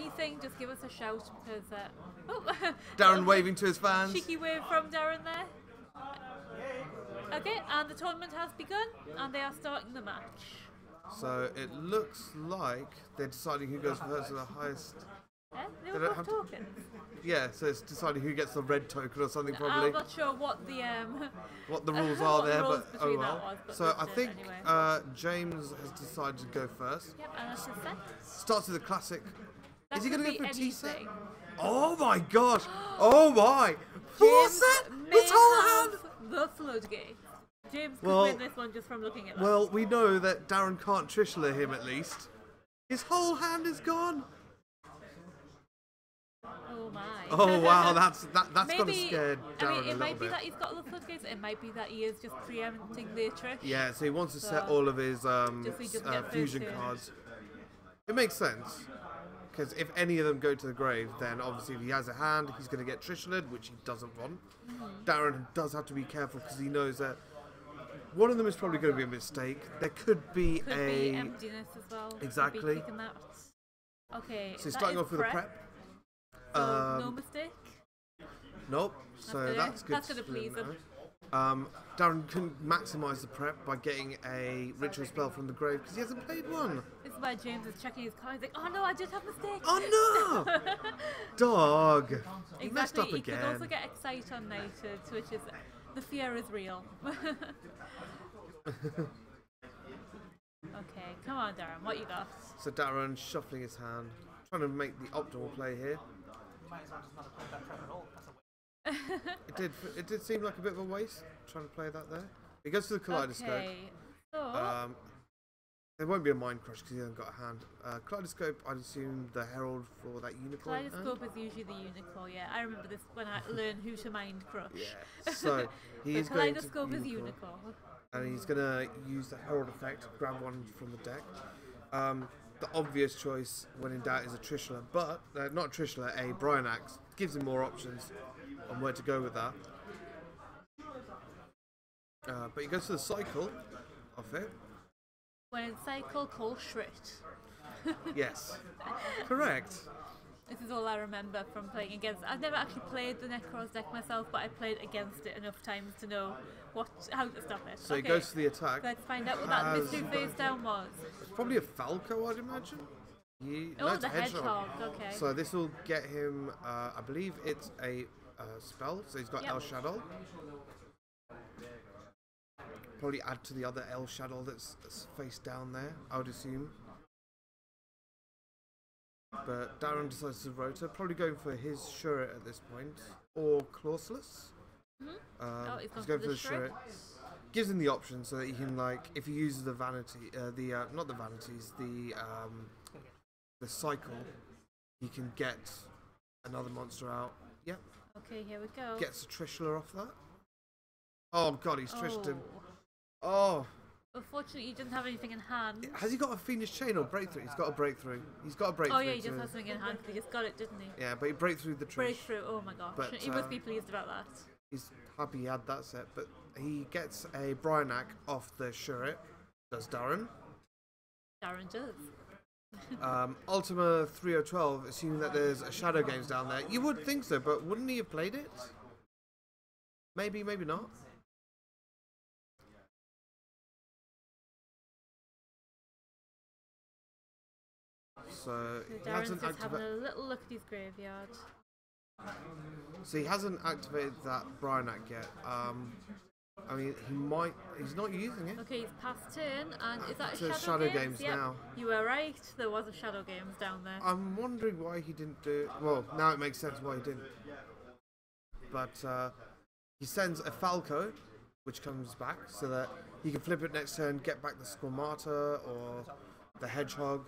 anything, just give us a shout because. Darren waving to his fans. Cheeky wave from Darren there. Okay, and the tournament has begun, and they are starting the match. So it looks like they're deciding who goes first to the highest. Yeah, they were both tokens. Yeah, so it's deciding who gets the red token or something probably. I'm not sure what the rules are there, but oh well. So I think James has decided to go first. Yep, and that's just set. Starts with a classic. That Is he going to go for a T set? anything. Oh my gosh! Oh my! Four set with whole hand. The floodgate. James could win this one just from looking at that. Well, we know that Darren can't Trishler him at least. His whole hand is gone. Oh my. Oh wow, that's Maybe, gonna scare Darren a little bit. It might be that he's got the floodgates, it might be that he is just preempting the Trish. Yeah, so he wants to set all of his fusion two. cards. It makes sense. Because if any of them go to the grave, then obviously if he has a hand, he's going to get Trishlered, which he doesn't want. Darren does have to be careful because he knows that one of them is probably going to be a mistake. There could be emptiness as well. Exactly. Okay. So he's starting off with a prep. So no mistake. Nope. So that's good. That's going to please him. Darren can maximise the prep by getting a ritual spell from the grave because he hasn't played one. This is why James is checking his cards. Like, oh no, I did have a mistake. Oh no! Dog. Exactly. Messed up again. You could also get excited on night, which is the fear is real. Okay, come on, Darren. What you got? So Darren shuffling his hand, trying to make the optimal play here. It did seem like a bit of a waste trying to play that there. He goes to the Kaleidoscope. Okay, so there won't be a Mind Crush because he hasn't got a hand. Kaleidoscope, I'd assume the Herald for that Unicorn. Kaleidoscope is usually the Unicorn, yeah. I remember this when I learned who to Mind Crush. Yeah, so he's going to Kaleidoscope is Unicorn. And he's going to use the Herald effect, grab one from the deck. The obvious choice when in doubt is a Trishler, but not a Trishler, a Brian Axe. Gives him more options on where to go with that. But he goes to the cycle of it. When in cycle, call Shrit. Yes, correct. This is all I remember from playing against. I've never actually played the Nekroz deck myself, but I played against it enough times to know how to stop it. So he goes to the attack. Let's find out what that mystery face down was. It's probably a Falco, I'd imagine. No, the hedgehog. Okay. So this will get him, I believe it's a spell, so he's got El Shaddoll. Probably add to the other El Shaddoll that's face down there, I would assume. But Darren decides to rotor, probably going for his Shuret at this point, or Clauseless. He's going for the Shuret. Gives him the option so that he can, like, if he uses the vanity, not the vanities, the cycle, he can get another monster out. Yep. Okay, here we go. Gets a Trishler off that. Oh god, he's trished him. Oh. Unfortunately, he doesn't have anything in hand. Has he got a Fiendish Chain or Breakthrough? He's got a Breakthrough. He's got a Breakthrough. Oh yeah, he just has something in hand because he just got it, didn't he? Yeah, but he Breakthrough the Trish. Breakthrough, oh my gosh. But, he must be pleased about that. He's happy he had that set, but he gets a Bryanak off the Shuret. Does Darren. Darren does. Ultima 3012, assuming that there's a Shadow Games down there. You would think so, but wouldn't he have played it? Maybe, maybe not. So Darren's just having a little look at his graveyard. So he hasn't activated that Bryanak yet. I mean, he's not using it. Okay, he's past turn, and is that a a Shadow Games yep. now. You were right, there was a Shadow Games down there. I'm wondering why he didn't do it. Well, now it makes sense why he didn't. But he sends a Falco, which comes back, so that he can flip it next turn, get back the Squamata or the Hedgehog.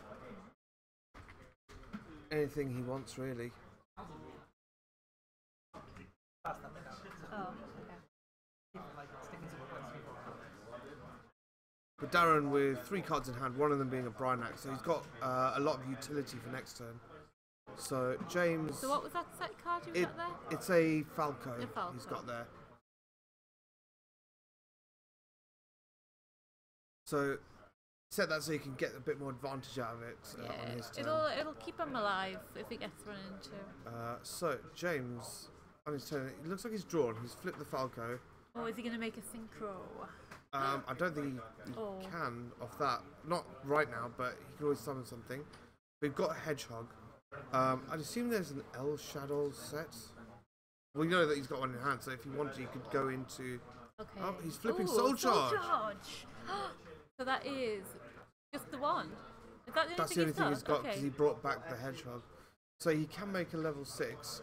Anything he wants, really. Oh, okay. But Darren with 3 cards in hand, one of them being a Bryanak, so he's got a lot of utility for next turn. So James. So what was that set card you got there? It's a Falco. He's got there. So set that so you can get a bit more advantage out of it on his turn. It'll keep him alive if he gets run into. So James, on his turn, it looks like he's drawn. He's flipped the Falco. Oh, is he going to make a synchro? I don't think he can off that. Not right now, but he can always summon something. We've got a Hedgehog. I'd assume there's an Shaddoll set. We know that he's got one in hand, so if you wanted, you could go into... Okay. Oh, he's flipping Soul Charge! So that is just the one? Is that That's the only thing he's got, because he brought back the Hedgehog. So he can make a level 6,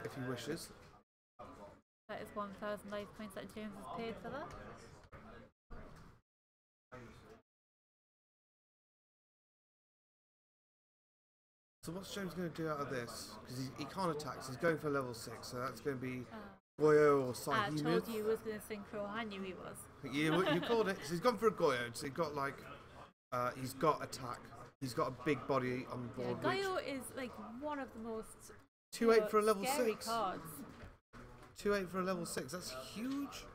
if he wishes. That is 1,000 life points that James has paid for that. So what's James going to do out of this? Because he can't attack, so he's going for level 6, so that's going to be Yu-Gi-iOh or Psyche. I told you he was going to synchro, I knew he was. You called it. So he's gone for a Yu-Gi-iOh, so he's got like, he's got attack, he's got a big body on the board. Yeah, Yu-Gi-iOh is like one of the most 2/8 for a level 6. Cards. 2/8 for a level 6, that's huge.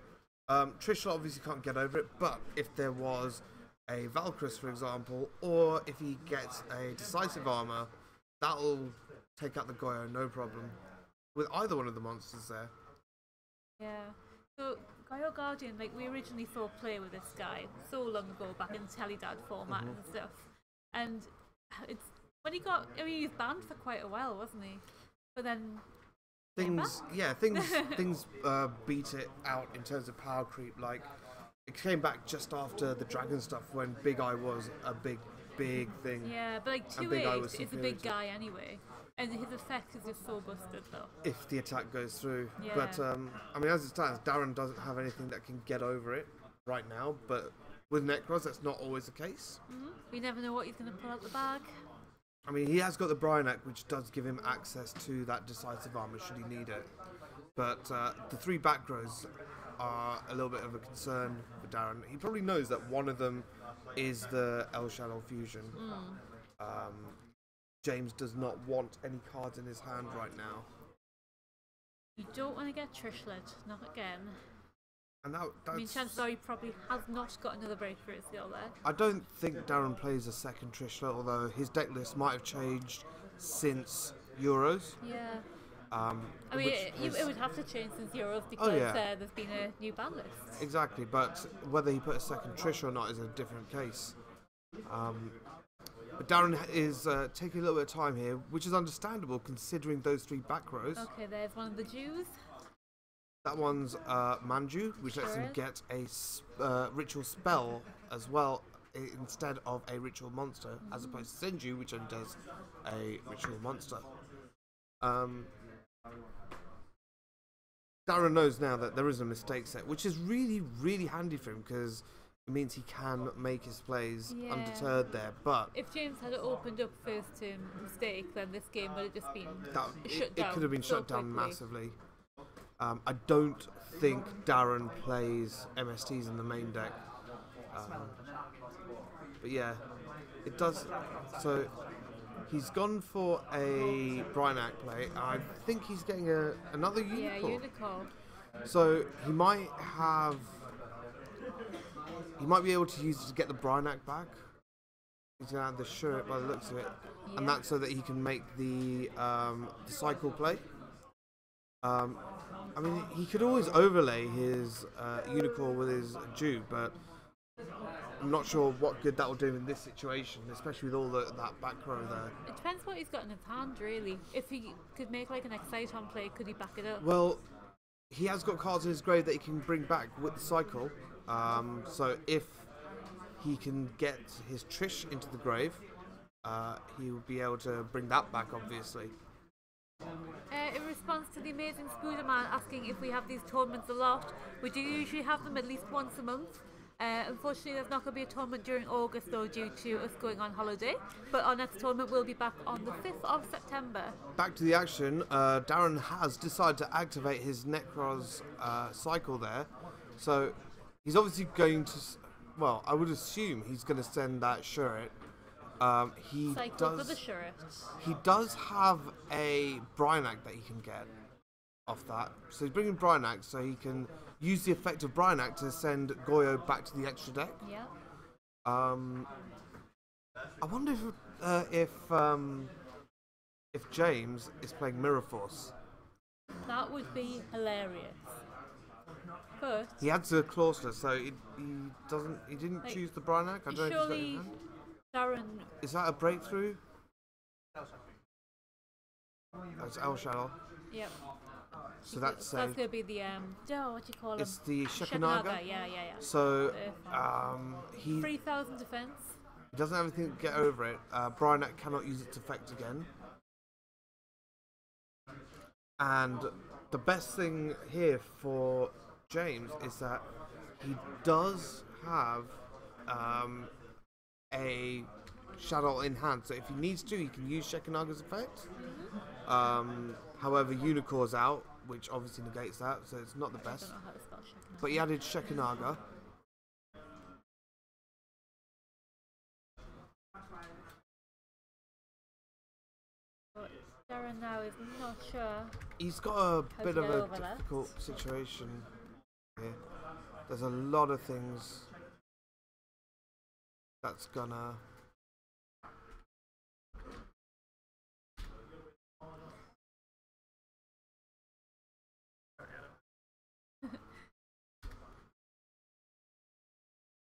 Trishula obviously can't get over it, but if there was a Valkyrie, for example, or if he gets a Decisive Armor, that'll take out the Yu-Gi-iOh, no problem. With either one of the monsters there. Yeah. So, Yu-Gi-Oh! Guardian, like, we originally saw play with this guy so long ago, back in Teledad format and stuff. And it's when he was banned for quite a while, wasn't he? But then... things beat it out in terms of power creep. Like, it came back just after the dragon stuff when Big Eye was a big thing. Yeah, but like 2/8 is a big guy anyway, and his effect is just so busted though. If the attack goes through. Yeah. But I mean, as it stands, Darren doesn't have anything that can get over it right now. But with Nekroz, that's not always the case. We never know what he's going to pull out the bag. I mean, he has got the Bryanak, which does give him access to that Decisive Armor should he need it. But the 3 back rows are a little bit of a concern for Darren. He probably knows that one of them is the Shaddoll fusion. James does not want any cards in his hand right now. You don't want to get Trishlet, not again. And that's... I mean, chances are he probably has not got another breakthrough still there. I don't think Darren plays a second Trishlet, although his deck list might have changed since Euros. Yeah. I mean, it would have to change since Euros because there's been a new ban list. Exactly, but whether he put a second Trish or not is a different case. But Darren is taking a little bit of time here, which is understandable considering those 3 back rows. Okay, there's one of the Jews. That one's Manju, which lets him get a ritual spell as well instead of a ritual monster, as opposed to Senju, which only does a ritual monster. Darren knows now that there is a mistake set, which is really handy for him because it means he can make his plays undeterred there. But if James had opened up first to mistake, then this game would have just been shut down. It could have been shut down massively. I don't think Darren plays MSTs in the main deck. But yeah, it does. So he's gone for a Bryanak play. I think he's getting another Unicorn. Yeah, Unicorn. So he might be able to use it to get the Bryanak back. He's going to have the shirt by the looks of it. Yeah. And that's so that he can make the cycle play. I mean, he could always overlay his Unicorn with his Jew, but I'm not sure what good that will do in this situation, especially with all that back row there. It depends what he's got in his hand, really. If he could make like an Exciton play, could he back it up? Well, he has got cards in his grave that he can bring back with the cycle. So if he can get his Trish into the grave, he will be able to bring that back, obviously. In response to the amazing Spooderman asking if we have these tournaments a lot, we do usually have them at least once a month. Unfortunately, there's not going to be a tournament during August though, due to us going on holiday. But our next tournament will be back on the 5th of September. Back to the action. Darren has decided to activate his Nekroz cycle there. So he's obviously going to... Well, I would assume he's going to send that Shuret. He does have a Bryanak that he can get off that. So he's bringing Bryanak so he can use the effect of Bryanak to send Yu-Gi-iOh back to the extra deck. Yeah. I wonder if James is playing Mirror Force. That would be hilarious. But he had to Clawster, so he didn't choose the Brynac. I don't know if he's got it in hand. Darren. Is that a breakthrough? That's El Shaddoll. Yep. So that's going to be the what do you call it? It's the Shekinaga. Yeah. So he 3,000 defense. He doesn't have anything to get over it. Brynac cannot use its effect again. And the best thing here for James is that he does have a Shaddoll in hand, so if he needs to, he can use Shekinaga's effect. However, Unicor's out, which obviously negates that, so it's not the best. I don't know how to spell Shekinaga. But he added Shekinaga. But Darren now is not sure. He's got a bit of a difficult situation here. There's a lot of things that's gonna...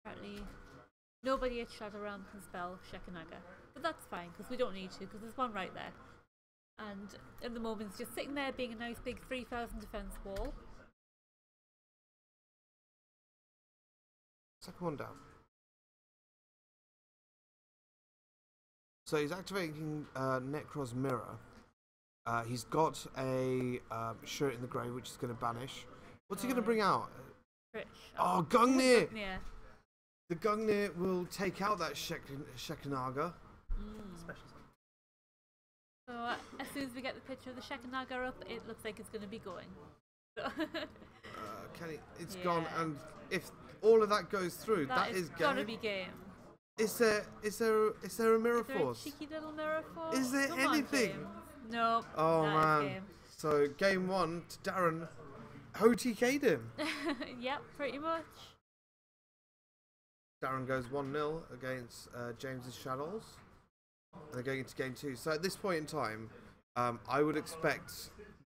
Apparently, nobody at Shadowrealm can spell Shekinaga, but that's fine because we don't need to, because there's one right there. And at the moment, it's just sitting there being a nice big 3,000 defense wall. Second one down. So he's activating Nekroz Mirror. He's got a shirt in the grey, which is going to banish. What's he going to bring out? Trish. Oh, Gungnir! Yeah. The Gungnir will take out that Shekinaga. Special. So as soon as we get the picture of the Shekinaga up, it looks like it's going to be going. It's gone, and if all of that goes through, that is game. Gotta be game. Is there a Mirror Force? A cheeky little Mirror Force? Is there anything? No. Oh man. Game. So game one to Darren, OTK'd him. Yep, pretty much. Darren goes 1-0 against James's Shaddolls. And they're going into game two. So at this point in time, I would expect